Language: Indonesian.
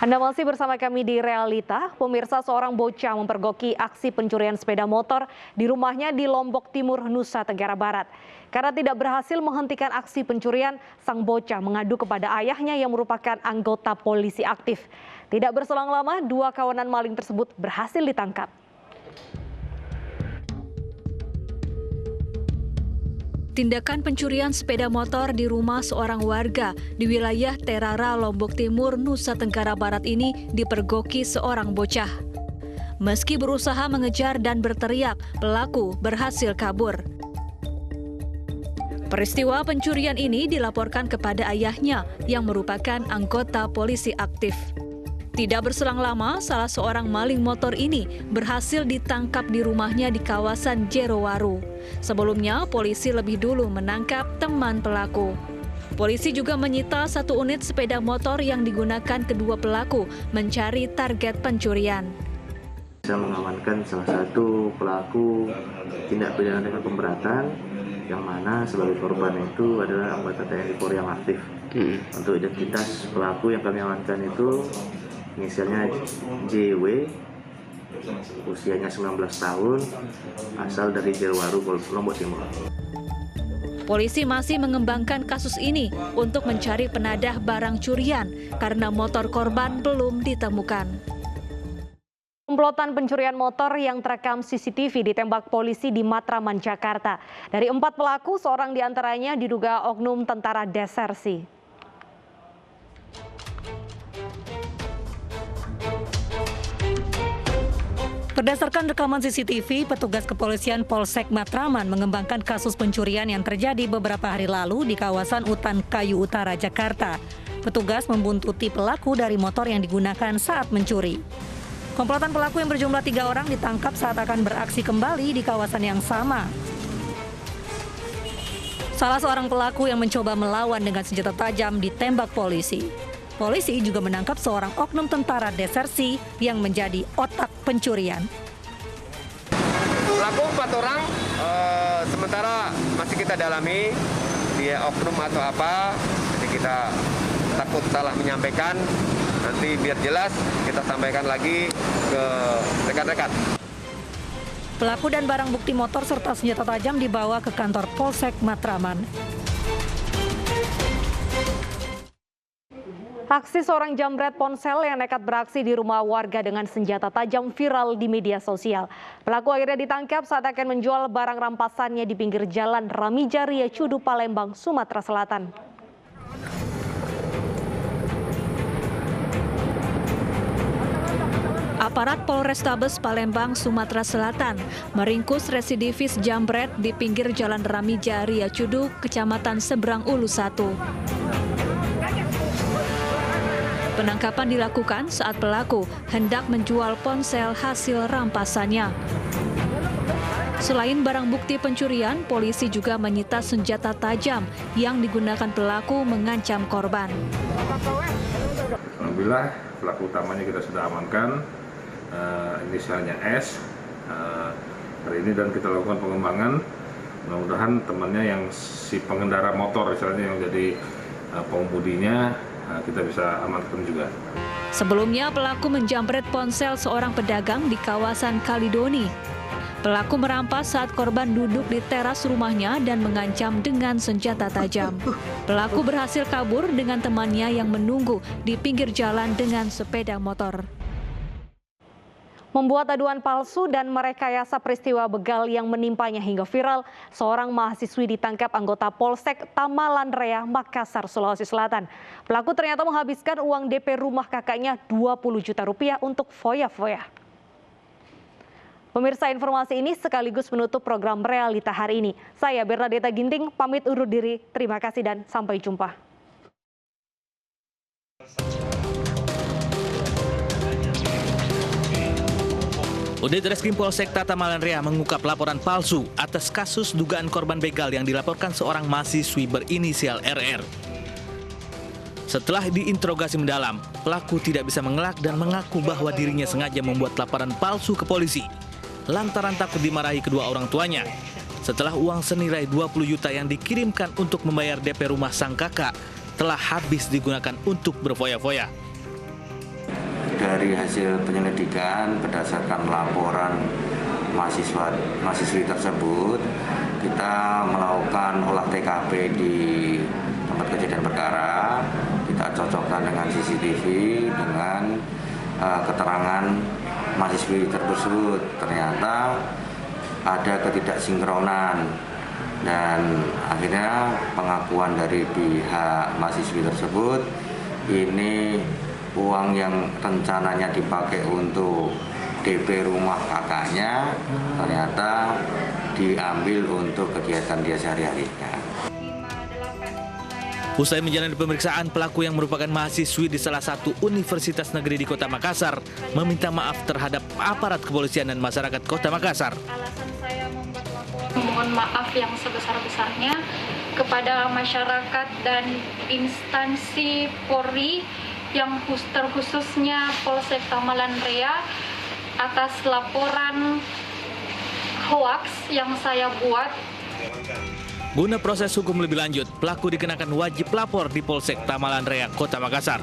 Anda masih bersama kami di Realita. Pemirsa, seorang bocah mempergoki aksi pencurian sepeda motor di rumahnya di Lombok Timur, Nusa Tenggara Barat. Karena tidak berhasil menghentikan aksi pencurian, sang bocah mengadu kepada ayahnya yang merupakan anggota polisi aktif. Tidak berselang lama, dua kawanan maling tersebut berhasil ditangkap. Tindakan pencurian sepeda motor di rumah seorang warga di wilayah Terara, Lombok Timur, Nusa Tenggara Barat ini dipergoki seorang bocah. Meski berusaha mengejar dan berteriak, pelaku berhasil kabur. Peristiwa pencurian ini dilaporkan kepada ayahnya yang merupakan anggota polisi aktif. Tidak berselang lama, salah seorang maling motor ini berhasil ditangkap di rumahnya di kawasan Jerowaru. Sebelumnya, polisi lebih dulu menangkap teman pelaku. Polisi juga menyita satu unit sepeda motor yang digunakan kedua pelaku mencari target pencurian. Bisa mengamankan salah satu pelaku tindak pidana dengan pemberatan, yang mana sebagai korban itu adalah anggota TNI Polri yang aktif. Untuk identitas pelaku yang kami amankan itu inisialnya JW, usianya 19 tahun, asal dari Jerowaru, Lombok Timur. Polisi masih mengembangkan kasus ini untuk mencari penadah barang curian karena motor korban belum ditemukan. Komplotan pencurian motor yang terekam CCTV ditembak polisi di Matraman, Jakarta. Dari 4 pelaku, seorang diantaranya diduga oknum tentara desersi. Berdasarkan rekaman CCTV, petugas kepolisian Polsek Matraman mengembangkan kasus pencurian yang terjadi beberapa hari lalu di kawasan Utan Kayu Utara, Jakarta. Petugas membuntuti pelaku dari motor yang digunakan saat mencuri. Komplotan pelaku yang berjumlah 3 orang ditangkap saat akan beraksi kembali di kawasan yang sama. Salah seorang pelaku yang mencoba melawan dengan senjata tajam ditembak polisi. Polisi juga menangkap seorang oknum tentara desersi yang menjadi otak pencurian. Pelaku 4 orang, sementara masih kita dalami, dia oknum atau apa, jadi kita takut salah menyampaikan, nanti biar jelas kita sampaikan lagi ke rekan-rekan. Pelaku dan barang bukti motor serta senjata tajam dibawa ke kantor Polsek Matraman. Aksi seorang jambret ponsel yang nekat beraksi di rumah warga dengan senjata tajam viral di media sosial. Pelaku akhirnya ditangkap saat akan menjual barang rampasannya di pinggir jalan Ramija Ria Cudu, Palembang, Sumatera Selatan. Aparat Polrestabes Palembang, Sumatera Selatan meringkus residivis jambret di pinggir jalan Ramija Ria Cudu, Kecamatan Seberang Ulu 1. Penangkapan dilakukan saat pelaku hendak menjual ponsel hasil rampasannya. Selain barang bukti pencurian, polisi juga menyita senjata tajam yang digunakan pelaku mengancam korban. Alhamdulillah, pelaku utamanya kita sudah amankan, inisialnya S. Hari ini dan kita lakukan pengembangan, mudah-mudahan temannya yang si pengendara motor, istilahnya yang jadi pengemudinya, kita bisa amankan juga. Sebelumnya, pelaku menjambret ponsel seorang pedagang di kawasan Kalidoni. Pelaku merampas saat korban duduk di teras rumahnya dan mengancam dengan senjata tajam. Pelaku berhasil kabur dengan temannya yang menunggu di pinggir jalan dengan sepeda motor. Membuat aduan palsu dan merekayasa peristiwa begal yang menimpanya hingga viral, seorang mahasiswi ditangkap anggota Polsek Tamalan Rea, Makassar, Sulawesi Selatan. Pelaku ternyata menghabiskan uang DP rumah kakaknya 20 juta rupiah untuk foya-foya. Pemirsa, informasi ini sekaligus menutup program Realita hari ini. Saya Bernadetta Ginting, pamit undur diri. Terima kasih dan sampai jumpa. Unit Reskrim Polsek Tamalan Rea mengungkap laporan palsu atas kasus dugaan korban begal yang dilaporkan seorang mahasiswi berinisial RR. Setelah diinterogasi mendalam, pelaku tidak bisa mengelak dan mengaku bahwa dirinya sengaja membuat laporan palsu ke polisi lantaran takut dimarahi kedua orang tuanya. Setelah uang senilai 20 juta yang dikirimkan untuk membayar DP rumah sang kakak telah habis digunakan untuk berfoya-foya. dari hasil penyelidikan berdasarkan laporan mahasiswi tersebut, kita melakukan olah TKP di tempat kejadian perkara. Kita cocokkan dengan CCTV dengan keterangan mahasiswi tersebut. Ternyata ada ketidaksinkronan dan akhirnya pengakuan dari pihak mahasiswi tersebut, ini uang yang rencananya dipakai untuk DP rumah kakaknya ternyata diambil untuk kegiatan dia sehari-harinya. Usai menjalani pemeriksaan, pelaku yang merupakan mahasiswi di salah satu universitas negeri di Kota Makassar meminta maaf terhadap aparat kepolisian dan masyarakat Kota Makassar. Alasan saya membuat laporan, mohon maaf yang sebesar-besarnya kepada masyarakat dan instansi Polri yang terkhususnya Polsek Tamalan Raya atas laporan hoaks yang saya buat. Guna proses hukum lebih lanjut, pelaku dikenakan wajib lapor di Polsek Tamalan Raya, Kota Makassar.